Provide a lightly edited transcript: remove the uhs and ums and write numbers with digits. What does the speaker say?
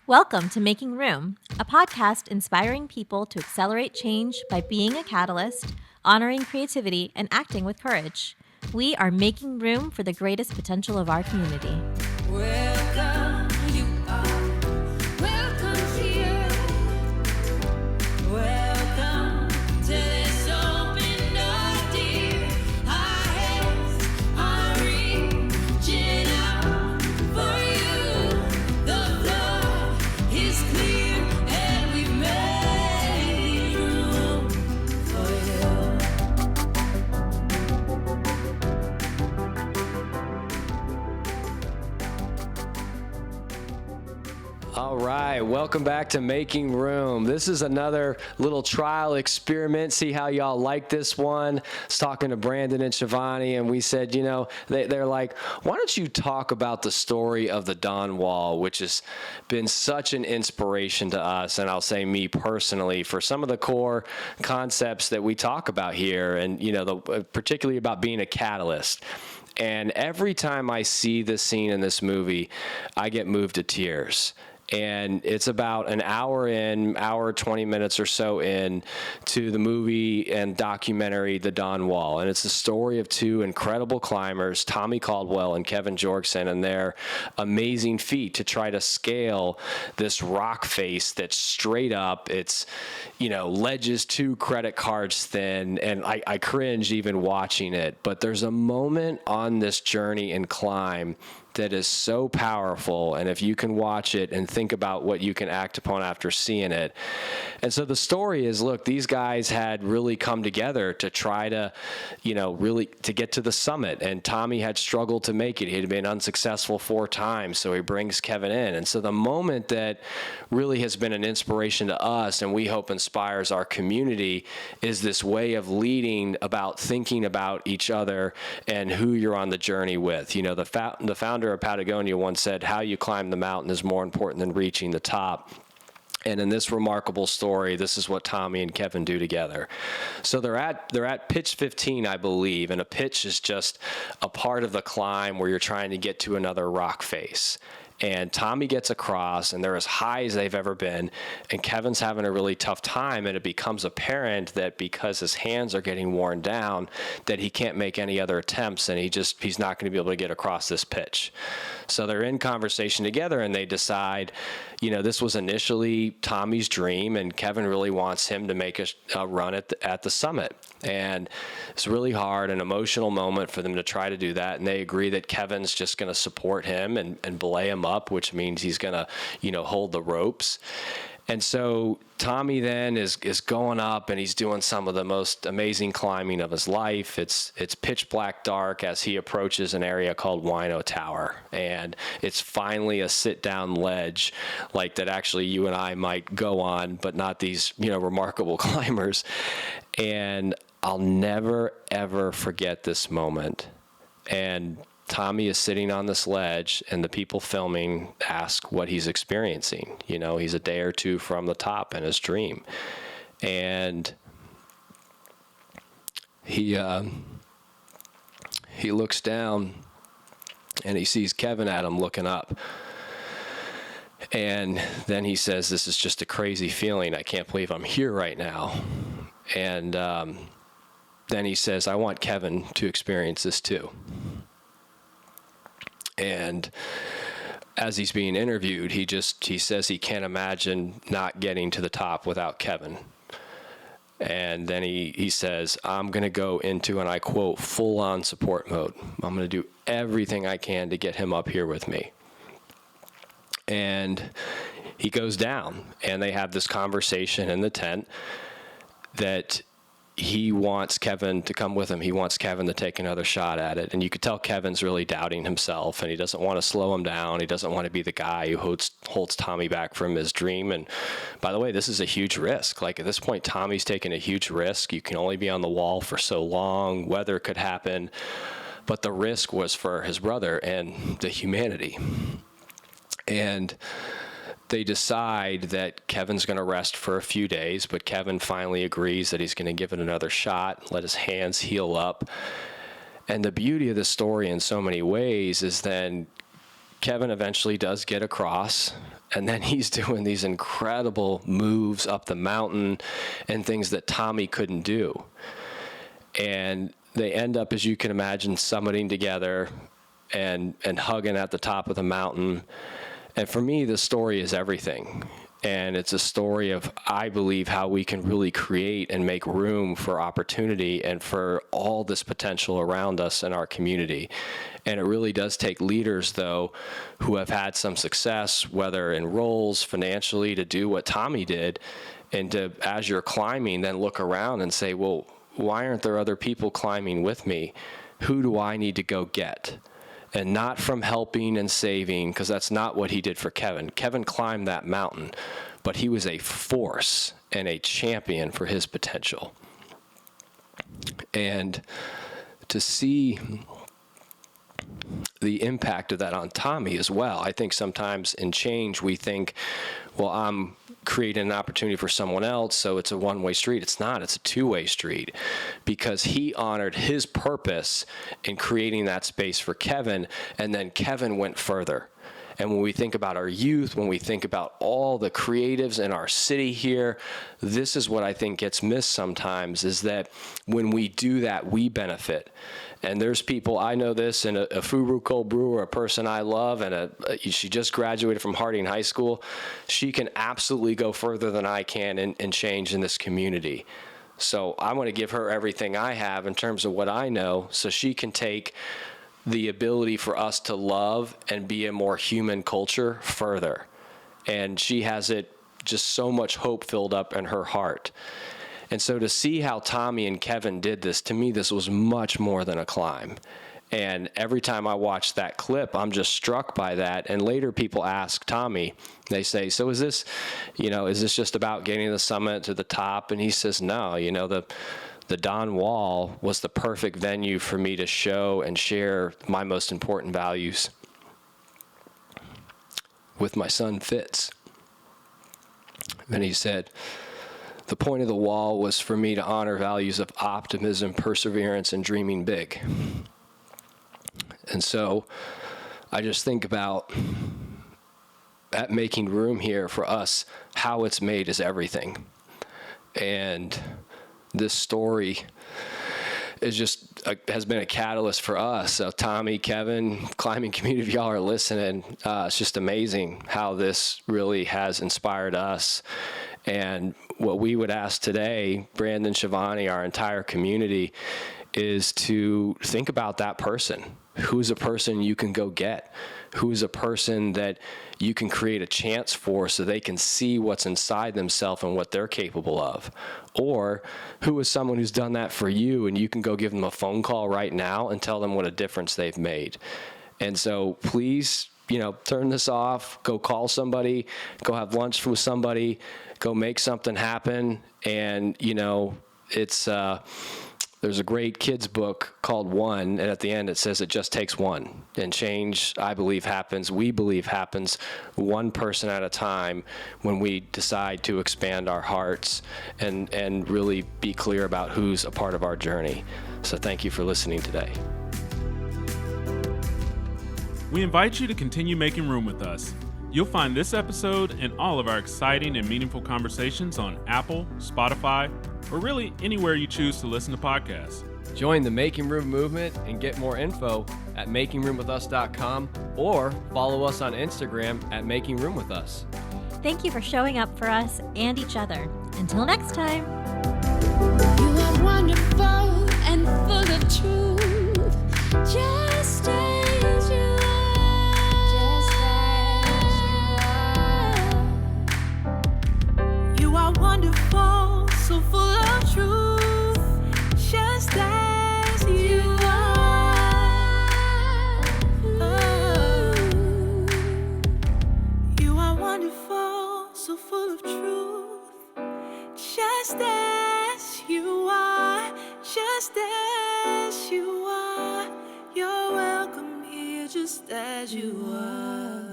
Welcome to Making Room, a podcast inspiring people to accelerate change by being a catalyst, honoring creativity, and acting with courage. We are making room for the greatest potential of our community. Welcome, you are welcome here. Welcome to this open door, dear. Our hands are reaching out for you. The floor is clear and we've made room for you. All right, welcome back to Making Room. This is another little trial experiment. See how y'all like this one. I was talking to Brandon and Shivani, and we said, they're like, why don't you talk about the story of the Dawn Wall, which has been such an inspiration to us, and I'll say me personally, for some of the core concepts that we talk about here, and particularly about being a catalyst. And every time I see this scene in this movie, I get moved to tears. And it's about an hour 20 minutes or so in to the movie and documentary, The Dawn Wall. And it's the story of two incredible climbers, Tommy Caldwell and Kevin Jorgeson, and their amazing feat to try to scale this rock face that's straight up. It's, ledges 2 credit cards thin. And I cringe even watching it. But there's a moment on this journey and climb that is so powerful, and if you can watch it and think about what you can act upon after seeing it. And so the story is, look, these guys had really come together to try to, really to get to the summit, and Tommy had struggled to make it. He had been unsuccessful 4 times, so he brings Kevin in. And so the moment that really has been an inspiration to us, and we hope inspires our community, is this way of leading about thinking about each other and who you're on the journey with. The founder of Patagonia once said, how you climb the mountain is more important than reaching the top. And in this remarkable story, this is what Tommy and Kevin do together. So they're at pitch 15, I believe, and a pitch is just a part of the climb where you're trying to get to another rock face. And Tommy gets across, and they're as high as they've ever been, and Kevin's having a really tough time, and it becomes apparent that because his hands are getting worn down, that he can't make any other attempts, and he's not going to be able to get across this pitch. So they're in conversation together, and they decide, this was initially Tommy's dream, and Kevin really wants him to make a run at the summit. And it's really hard, an emotional moment for them to try to do that, and they agree that Kevin's just going to support him and belay him up, which means he's going to, hold the ropes. And so Tommy then is going up, and he's doing some of the most amazing climbing of his life. It's pitch black dark as he approaches an area called Wino Tower, and it's finally a sit-down ledge like that actually you and I might go on, but not these, remarkable climbers. And I'll never, ever forget this moment. And Tommy is sitting on this ledge, and the people filming ask what he's experiencing. He's a day or 2 from the top in his dream. And he looks down, and he sees Kevin at him looking up. And then he says, this is just a crazy feeling. I can't believe I'm here right now. And then he says, I want Kevin to experience this too. And as he's being interviewed, he says he can't imagine not getting to the top without Kevin. And then he says, I'm going to go into, and I quote, full-on support mode. I'm going to do everything I can to get him up here with me. And he goes down, and they have this conversation in the tent that he wants Kevin to come with him. He wants Kevin to take another shot at it. And you could tell Kevin's really doubting himself, and he doesn't want to slow him down. He doesn't want to be the guy who holds Tommy back from his dream. And by the way, this is a huge risk. Like, at this point, Tommy's taking a huge risk. You can only be on the wall for so long. Weather could happen. But the risk was for his brother and the humanity. And they decide that Kevin's going to rest for a few days, but Kevin finally agrees that he's going to give it another shot, let his hands heal up. And the beauty of the story in so many ways is then Kevin eventually does get across, and then he's doing these incredible moves up the mountain and things that Tommy couldn't do. And they end up, as you can imagine, summiting together and hugging at the top of the mountain. And for me, the story is everything. And it's a story of, I believe, how we can really create and make room for opportunity and for all this potential around us in our community. And it really does take leaders, though, who have had some success, whether in roles, financially, to do what Tommy did, and to, as you're climbing, then look around and say, well, why aren't there other people climbing with me? Who do I need to go get? And not from helping and saving, because that's not what he did for Kevin. Kevin climbed that mountain, but he was a force and a champion for his potential. And to see the impact of that on Tommy as well. I think sometimes in change we think, well, I'm creating an opportunity for someone else, so it's a one-way street. It's not. It's a two-way street, because he honored his purpose in creating that space for Kevin, and then Kevin went further. And when we think about our youth, when we think about all the creatives in our city here, this is what I think gets missed sometimes, is that when we do that, we benefit. And there's people, I know this, and a Furu cold brewer, a person I love, and she just graduated from Harding High School. She can absolutely go further than I can in change in this community. So I want to give her everything I have in terms of what I know, so she can take the ability for us to love and be a more human culture further. And she has it just so much hope filled up in her heart. And so to see how Tommy and Kevin did this, to me, this was much more than a climb. And every time I watch that clip, I'm just struck by that. And later people ask Tommy, they say, so is this just about getting the summit to the top? And he says, no, the Don Wall was the perfect venue for me to show and share my most important values with my son Fitz. And he said, the point of the wall was for me to honor values of optimism, perseverance, and dreaming big. And so I just think about at making room here for us, how it's made is everything. And this story is just has been a catalyst for us. So Tommy, Kevin, climbing community, if y'all are listening, it's just amazing how this really has inspired us. And what we would ask today, Brandon, Shivani, our entire community, is to think about that person. Who's a person you can go get? Who's a person that you can create a chance for so they can see what's inside themselves and what they're capable of? Or who is someone who's done that for you and you can go give them a phone call right now and tell them what a difference they've made? And so please, turn this off, go call somebody, go have lunch with somebody, go make something happen. And, there's a great kids book called One, and at the end it says it just takes one. And change, I believe, we believe happens one person at a time when we decide to expand our hearts and really be clear about who's a part of our journey. So thank you for listening today. We invite you to continue making room with us. You'll find this episode and all of our exciting and meaningful conversations on Apple, Spotify, or really anywhere you choose to listen to podcasts. Join the Making Room movement and get more info at makingroomwithus.com or follow us on Instagram at Making Room With Us. Thank you for showing up for us and each other. Until next time. You are wonderful and full of truth, just as you are. You are wonderful, so full of truth, just as you are. Oh. You are wonderful, so full of truth, just as you are, just as you are. You're welcome here, just as you are.